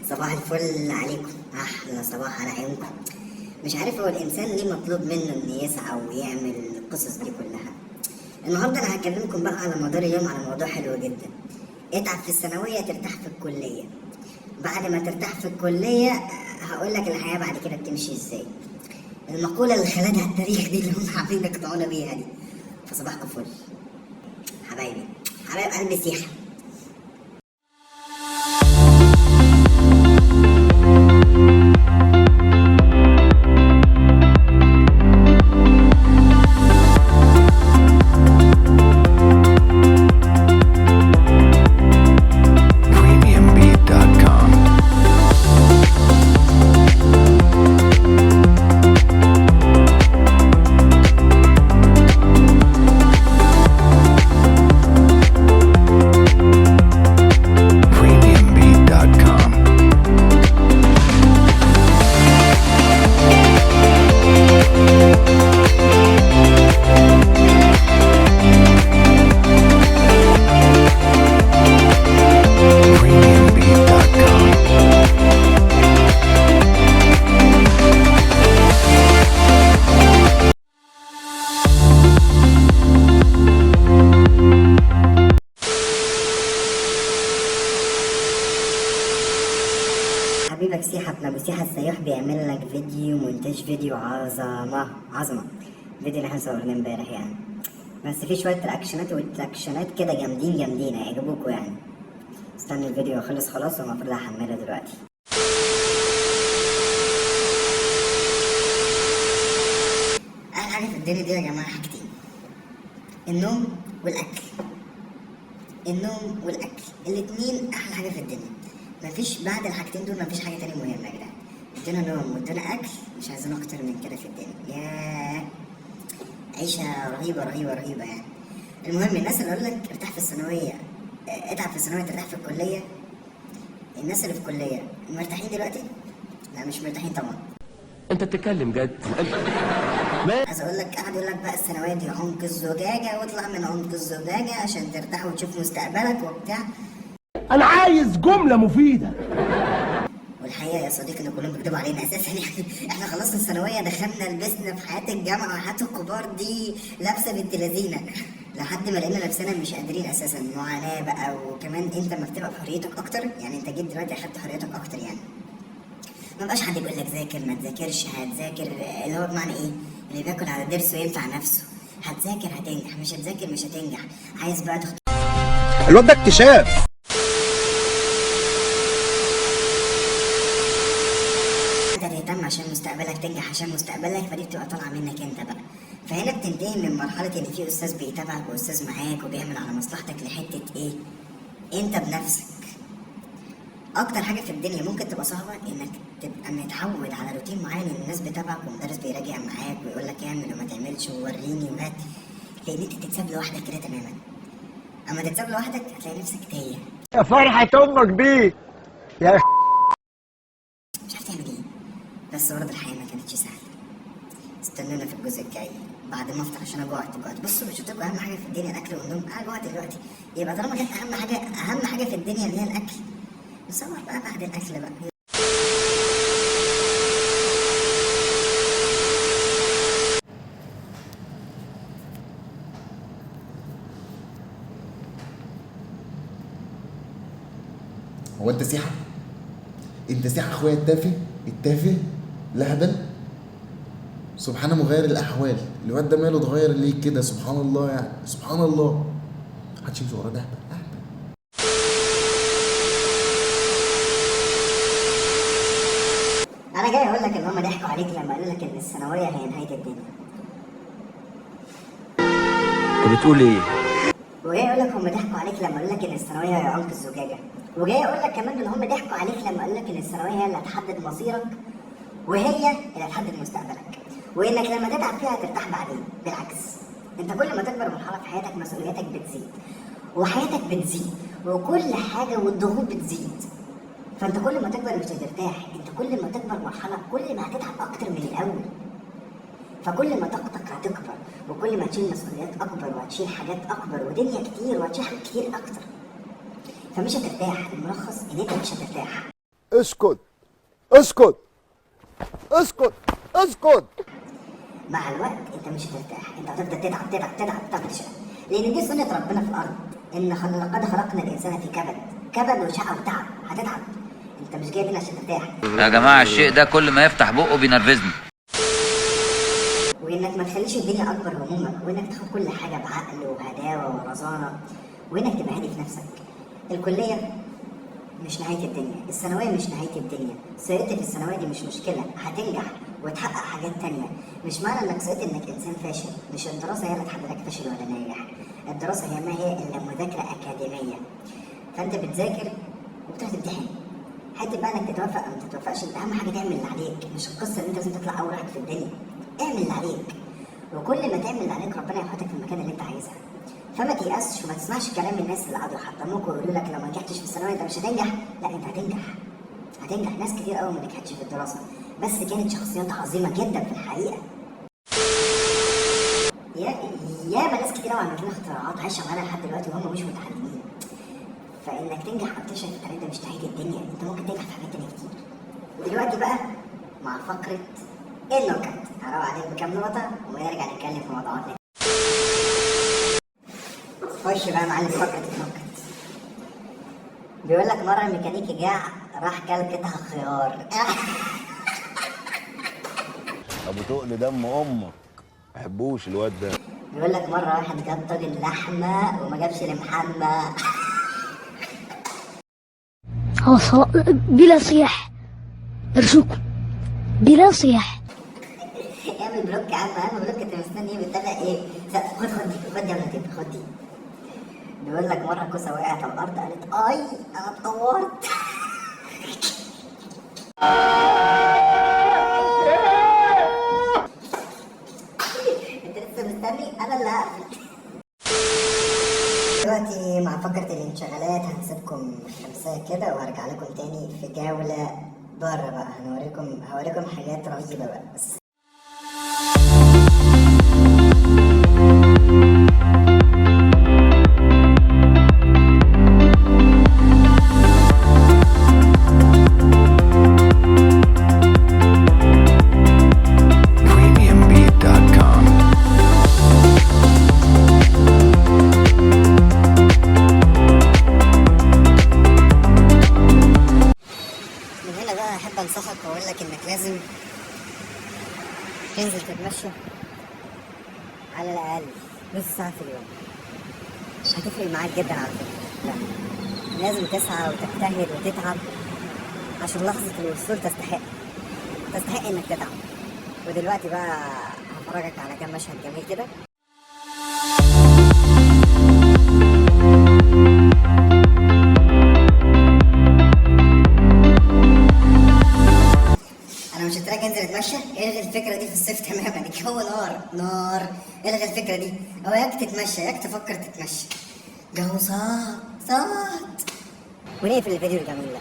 صباح الفل عليكم، احلى صباح على عيونكم. مش عارف هو الانسان ليه مطلوب منه ان يسعى ويعمل القصص دي كلها. النهارده انا هكلمكم بقى على مدار اليوم على موضوع حلو جدا. اتعب في الثانويه ترتاح في الكليه. بعد ما ترتاح في الكليه هقول لك الحياه بعد كده بتمشي ازاي. المقوله اللي خلدها التاريخ دي اللي هم عاملين يقطعونا بيها دي. فصباحكم فل حبايبي، حبايب قلبي سيحه. حبيبك سيحة ابن ابو سيحة السياح بيعمل لك فيديو مونتاج فيديو عظمة. الفيديو اللي احنا صورناه امبارح يعني، بس في شوية رياكشنات كده جامدين هيعجبوكوا يعني. استنى الفيديو يخلص خلاص والمفروض هحمله دلوقتي. احلى حاجة في الدنيا دي يا جماعة حاجتين: النوم والاكل. النوم والاكل الاتنين احلى حاجة في الدنيا. مفيش بعد الحاجتين دول مفيش حاجة تانية مهمة يا جدعان. ادينا نوم وادينا اكل، مش عايزين اكتر من كده في الدنيا. ياه، عيشة رهيبة يعني. المهم الناس اللي يقول لك ارتاح في الثانوية، اتعب في الثانوية ترتاح في الكلية. الناس اللي في الكلية مرتاحين دلوقتي؟ لا مش مرتاحين طبعا. انت بتتكلم جد؟ عايز اقول لك قاعد يقول لك بقى الثانوية دي عمق الزجاجة، واطلع من عمق الزجاجة عشان ترتاح وتشوف مستقبلك وبتاع. انا عايز جملة مفيدة. والحقيقه يا صديقي ان كلهم بيكتبوا علينا اساسا يعني. احنا خلصنا الثانويه دخلنا لبسنا في حياه الجامعه وحياه الكبار دي لابسه بنت لذينه، لحد ما لقينا نفسنا مش قادرين اساسا. معاناه بقى. وكمان انت لما بتبقى في حريتك اكتر، يعني انت جيت دلوقتي اخدت حريتك اكتر يعني. ما بقاش حد يقول لك ذاكر ما تذاكرش، هتذاكر اللي هو بمعنى ايه؟ اللي بياكل على ضرسه ينفع نفسه. هتذاكر هتنجح، مش هتذاكر مش هتنجح. عايز بقى تختار الواد ده اكتشاف. تهتم عشان مستقبلك، تنجح عشان مستقبلك، فدي بتبقى طالعه منك انت بقى. فهنا بتنتهي من مرحله ان في استاذ بيتابعك واستاذ معاك وبيعمل على مصلحتك لحته ايه؟ انت بنفسك. اكتر حاجه في الدنيا ممكن تبقى صعبه انك تبقى متعود على روتين معين، ان الناس بتابعك ومدرس بيراجع معاك ويقول لك اعمل وما تعملش ووريني وهات، لان انت تتساب لوحدك كده تماما. اما تتساب لوحدك هتلاقي نفسك تايه. يا فرحة امك بيك يا مش عارف تعمل ايه. بس برضه الحياه ما كانتش سهله. استنونا في الجزء الجاي بعد ما افطر عشان انا جوعت. بصوا مش هتبقى اهم حاجه في الدنيا الاكل والنوم. انا جوعت دلوقتي، يبقى طالما كانت اهم حاجه في الدنيا اللي هي الاكل، نصور بقى بعد الاكل بقى. هو انت سيحة؟ انت سيحة اخويا التافه لهبل. سبحان مغير الاحوال. الواد ده ماله اتغير ليه كده؟ سبحان الله يعني، سبحان الله. محدش يمشي وراه. ده اهبل. انا جاي اقول لك ان هم ضحكوا عليك لما قالوا لك ان الثانويه هي نهايه الدنيا. انت بتقول ايه؟ وجاي اقول لك هم ضحكوا عليك لما قالوا لك ان الثانويه هي عمق الزجاجه. وجاي اقول لك كمان ان هم ضحكوا عليك لما قالوا لك ان الثانويه هي اللي هتحدد مصيرك، وهي اللي هتحدد مستقبلك، وانك لما تتعب فيها هترتاح بعدين. بالعكس، انت كل ما تكبر مرحله في حياتك مسؤولياتك بتزيد وحياتك بتزيد وكل حاجه والضغوط بتزيد. فانت كل ما تكبر مش هترتاح، انت كل ما تكبر مرحله كل ما هتتعب اكتر من الاول. فكل ما طاقتك هتكبر وكل ما هتشيل مسؤوليات اكبر وهتشيل حاجات اكبر ودنيا كتير وهتشيل حاجات كتير اكتر. فمش هترتاح. الملخص ان انت مش هترتاح. اسكت اسكت اسكت اسكت. مع الوقت انت مش هترتاح، انت هتفضل تتعب تتعب تتعب تتعب تشقى، لان دي سنه ربنا في الارض، ان لقد خلقنا الانسان في كبد، كبد وشقى وتعب، هتتعب. انت مش جاي هنا عشان ترتاح. يا جماعة الشيء ده كل ما يفتح بقه بينرفزني. وانك ما تخليش الدنيا اكبر همومك، وانك تاخد كل حاجه بعقل وهداوه ورزانه، وانك تبقى هادي في نفسك. الكليه مش نهايه الدنيا، الثانويه مش نهايه الدنيا، سقطت في الثانويه دي مش مشكله، هتنجح وتحقق حاجات تانية. مش معنى انك سقطت انك انسان فاشل، مش الدراسه هي اللي تحدد لك فاشل ولا ناجح، الدراسه هي ما هي الا مذاكره اكاديميه. فانت بتذاكر وبتروح تمتحن، حته بقى انك تتوفق او ما تتوفقش، انت اهم حاجه تعمل اللي عليك، مش القصه ان انت لازم تطلع اول واحد في الدنيا. اعمل اللي عليك، وكل ما تعمل اللي عليك ربنا يحطك في المكان اللي انت عايزها. فما تيأسش وما تسمعش كلام الناس اللي قعدوا يحطموك ويقولوا لك لو ما نجحتش في الثانويه انت مش هتنجح. لا، انت هتنجح، هتنجح. ناس كتير قوي ما نجحتش في الدراسه، بس كانت شخصيات عظيمه جدا في الحقيقه. ياما ناس كتير قوي عملت لنا اختراعات عايشه معانا لحد دلوقتي وهم مش متعلمين. فانك تنجح او تفشل في التعليم ده مش نهايه الدنيا، انت ممكن تنجح في حاجات تانيه كتير. ودلوقتي بقى مع فقره النكت، هروح عليك بكام نقطه ونرجع نتكلم في موضوعات تانيه. خش بقى يا معلم فقره النكت. بيقول لك مره الميكانيكي جاع راح كل قطع خيار. ابو تقل دم امك، ما بحبوش الواد ده. بيقول لك مره واحد جاب طاجن لحمه وما جابش المحمى. بلا صياح، ارجوكم بلا صياح. اعمل بلوك يا عم، اعمل بلوك، انت مستني ايه؟ بتتابع ايه؟ خد يا ولد، خد دي. بيقول لك مره كوسه وقعت على الارض قالت اي انا اتطورت. انت لسه مستني؟ انا اللي هقفل. دلوقتي مع فقرة الانشغالات هنسيبكم خمسة كده وهرجع لكم تاني في جولة بره بقى. هوريكم حاجات رهيبة بقى. بس احب انصحك واقول لك انك لازم تنزل تتمشى على الاقل نص ساعه في اليوم. مش هتفرق معاك جدا على فكره، لا، لازم تسعى وتجتهد وتتعب عشان لحظه الوصول تستحق انك تتعب. ودلوقتي بقى هفرجك على كام مشهد جميل كده. مش قلت لك انزل اتمشى؟ الغي الفكره دي في الصيف تماما، الجو نار. الغي الفكره دي، او ياك تتمشى ياك تفكر تتمشى. جو صعب ونقفل الفيديو الجميل ده.